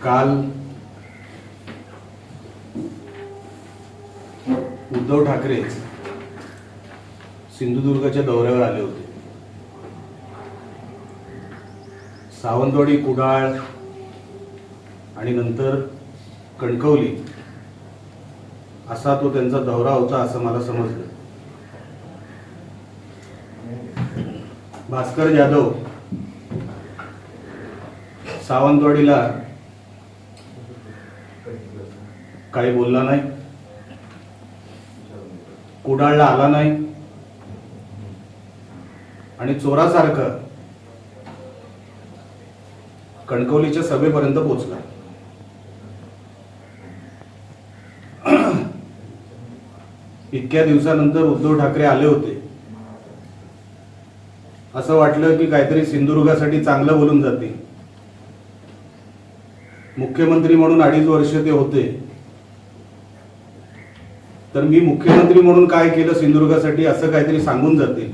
काल उद्धव ठाकरे सिंधुदुर्गच्या दौऱ्यावर आले होते. सावंतवाडी, कुडाळ आणि नंतर कणकवली असा तो त्यांचा दौरा होता असं मला समजलं. भास्कर जाधव सावंतवाडीला काही बोलला नाही, कुडाळला आला नाही आणि चोरासारखं कणकवलीच्या सभेपर्यंत पोहोचला. इतक्या दिवसानंतर उद्धव ठाकरे आले होते. असं वाटलं की काहीतरी सिंधुदुर्गासाठी चांगलं बोलून जातील. मुख्यमंत्री म्हणून 2.5 वर्ष ते होते, तर मी मुख्यमंत्री म्हणून काय केलं सिंधुदुर्गासाठी असं काहीतरी सांगून जातील.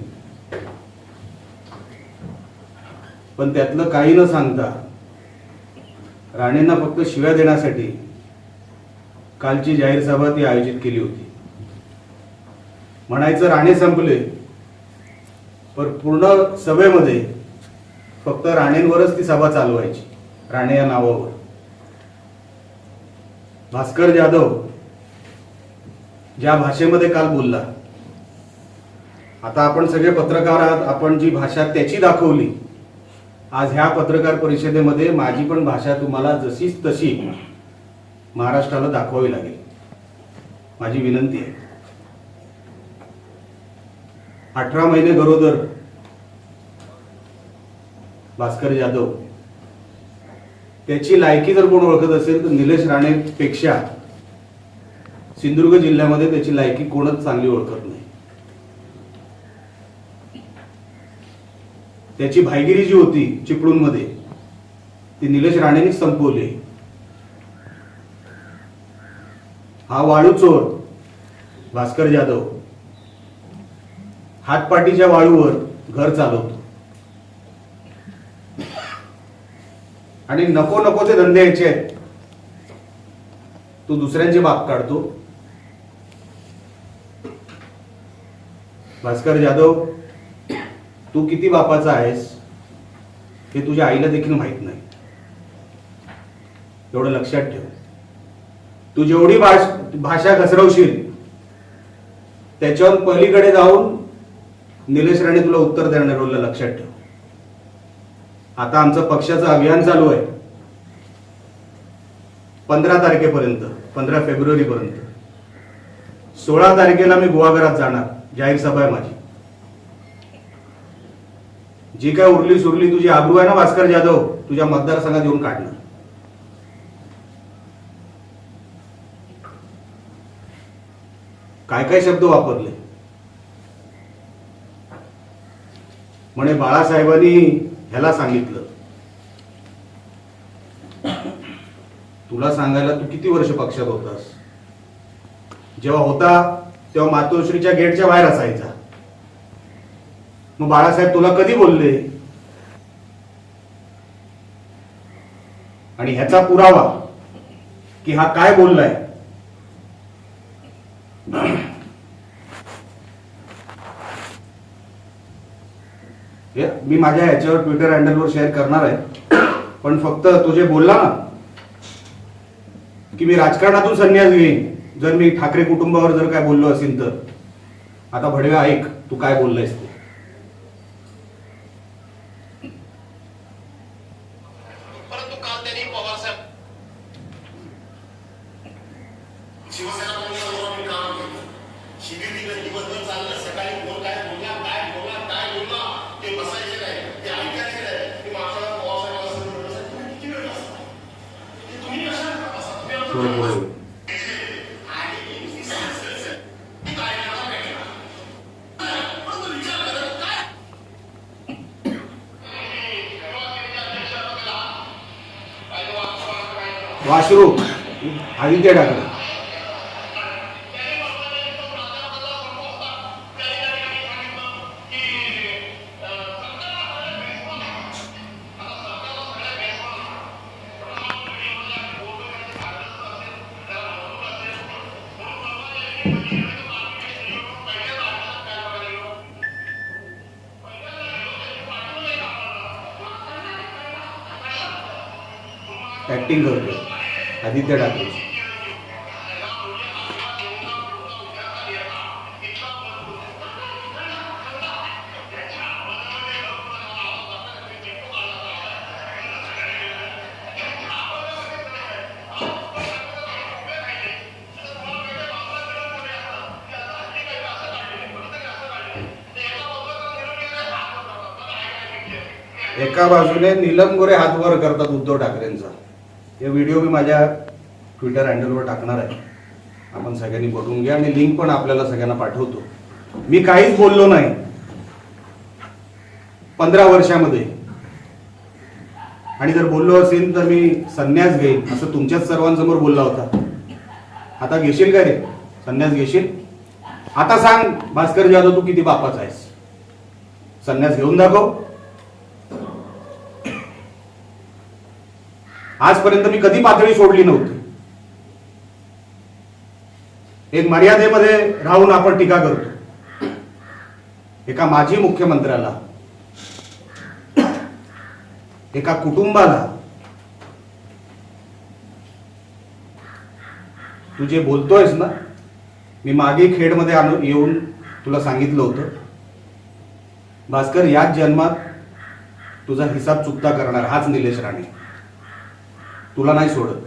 पण त्यातलं काही न सांगता राणेंना फक्त शिव्या देण्यासाठी कालची जाहीर सभा ती आयोजित केली होती. म्हणायचं राणे संपले, पण पूर्ण सभेमध्ये फक्त राणेंवरच ती सभा चालवायची, राणे या नावावर. भास्कर जाधव ज्या भाषेमध्ये काल बोलला, आता आपण सगळे पत्रकार आहात, आपण जी भाषा त्याची दाखवली, आज ह्या पत्रकार परिषदेमध्ये माझी पण भाषा तुम्हाला जशीच तशी महाराष्ट्राला दाखवावी लागेल, माझी विनंती आहे. 18 महिने गरोदर भास्कर जाधव, त्याची लायकी जर कोण ओळखत असेल तर निलेश राणेपेक्षा सिंधुदुर्ग जिल्ह्यामध्ये त्याची लायकी कोणच चांगली ओळखत नाही. त्याची भाईगिरी जी होती चिपळूणमध्ये ती निलेश राणेंनीच संपवली. हा वाळू चोर भास्कर जाधव हातपाटीच्या वाळूवर घर चालवतो आणि नको नको ते धंदे यायचे आहेत, तो दुसऱ्यांचे बाप काढतो. भास्कर जाधव, तू किती बापाचा आहेस हे तुझ्या आईला देखील माहित नाही, एवढं लक्षात ठेव. तू जेवढी भाषा घसरवशील त्याच्यावर पलीकडे जाऊन निलेश राणे तुला उत्तर देणार, एवढं लक्षात ठेव. आता आमचं पक्षाचं अभियान चालू आहे 15 तारखेपर्यंत, 15 फेब्रुवारीपर्यंत. 16 तारखेला मी गुहागरात जाणार, जाहीर सभा आहे माझी. जी काय उरली सुरली तुझी आबरू आहे ना भास्कर जाधव, तुझ्या मतदारसंघात येऊन काढणार. काय काय शब्द वापरले म्हणे, बाळासाहेबांनी ह्याला सांगितलं. तुला सांगायला तू किती वर्ष पक्षात होतास? जेव्हा होता तेव्हा मातोश्रीच्या गेटच्या बाहेर असायचा. मग बाळासाहेब तुला कधी बोलले? आणि ह्याचा पुरावा की हा काय बोललाय मी माझ्या ह्याच्यावर ट्विटर हँडलवर शेअर करणार आहे. पण फक्त तो जे बोलला ना की मी राजकारणातून संन्यास घेईन जर मी ठाकरे कुटुंबावर जर काय बोललो असेल तर, आता भडव्या ऐक तू काय बोललायस ते. परंतु काल त्यांनी पवार साहेब शिवसेना काम केलं, शिबिर दिलं, दिवसभर चाललं. सकाळी कोण काय बोलला, काय बोलला, काय बोलला ते बसायचे नाही, ते ऐकायचे नाही. की मागच्या पवार साहेब तुम्ही किती वेळ बसता, तुम्ही कशा बसता, तुम्ही वाशरू आदित्य ठाकरे. ऍक्टिंग करतोय आदित्य ठाकरे. एका बाजूने नीलम गोरे हात वर करतात उद्धव ठाकरेंचा. हे व्हिडिओ मी माझ्या ट्विटर हँडलवर टाकणार आहे, आपण सगळ्यांनी बघून घ्या आणि लिंक पण आपल्याला सगळ्यांना पाठवतो. मी काहीच बोललो नाही 15 वर्षामध्ये, आणि जर बोललो असेल तर मी संन्यास घेईन असं तुमच्याच सर्वांसमोर बोलला होता. आता घेशील का रे संन्यास? घेशील? आता सांग भास्कर जाधव, तू किती बापाचा आहेस? संन्यास घेऊन दाखव. आजपर्यंत मी कधी पातळी सोडली नव्हती. एक मर्यादेमध्ये राहून आपण टीका करतो. एका माजी मुख्यमंत्र्याला, एका कुटुंबाला तू जे बोलतोयस ना, मी मागे खेडमध्ये येऊन तुला सांगितलं होतं, भास्कर याच जन्मात तुझा हिसाब चुकता करणार हाच निलेश राणे, तुला नाही सोडत.